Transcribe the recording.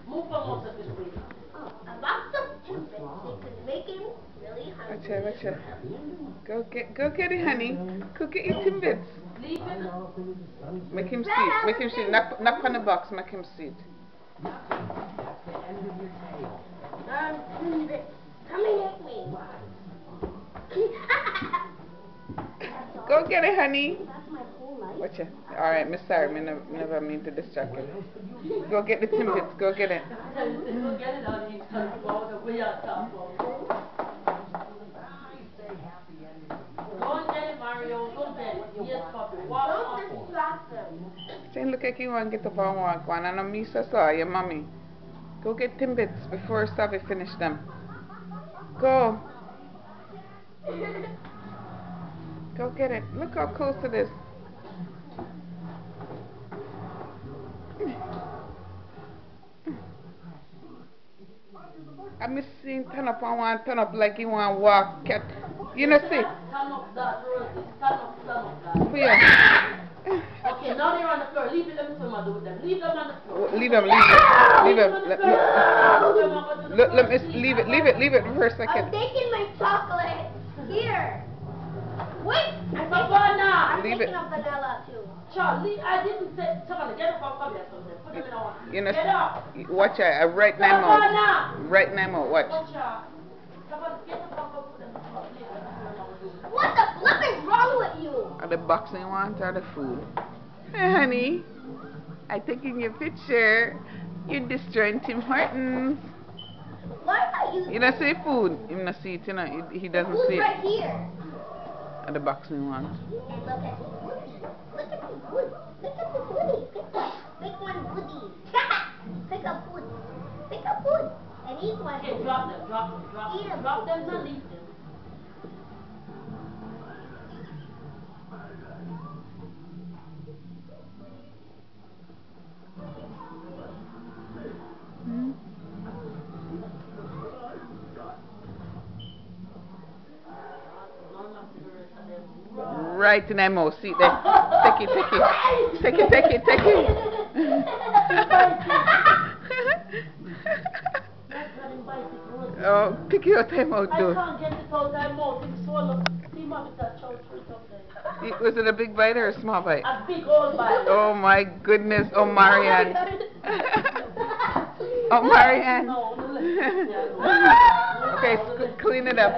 Move from out of this way. A box of timbits. They could make him really hungry. Watch it. Go get it, honey. Go get your timbits. Leave it. Make him sit. Make him sit. Knock on the box. Make him sit. Timbits, coming at me. Go get it, honey. That's my whole life. Watch it. Alright, Miss Sarah, never mean to distract you. Go get the timbits. Go get it. Go get it, honey. We are top. Go get it, Mario. Go get it. Yes, puppy. Don't distract them. Say, look like you want to get up and walk one. And me so saw your mommy. Go get timbits before Savvy finish them. Go. Go get it. Look how close it is. I'm seeing turn up and want turn up like you want to walk cat. You know see? Turn up that, Rosie. Turn up that. Where? Okay, now they're on the floor. Leave it, let me see what I do with them. Leave them on the floor. Leave them. Let me leave it for a second. I'm taking my chocolate. Here. Wait. I'm taking a vanilla too. Charlie, I didn't say. Charlie, get up and come here something. Put them in the water. You know, get up. Watch out. Right now. Right now. Watch. What the flip is wrong with you? Are the boxing ones or the food? Hey, honey. I taking your picture. You're destroying Tim Hortons. Why are you? You don't see food. You don't see it, you know. He doesn't see it. Right here. Are the boxing ones. And look at the food. Look at the foodie. Pick one foodie. Pick a food. Pick a food. And eat one. Okay, drop them. Eat them. Drop them and leave them. Right in that mouth. See there. Take it. Oh, pick it out of mouth, though. I can't get it out of my mouth. It's swollen. See, Mom, it's that chow up there. Was it a big bite or a small bite? A big old bite. Oh my goodness. Oh, Marianne. Oh, Marianne. No, Okay, clean it up.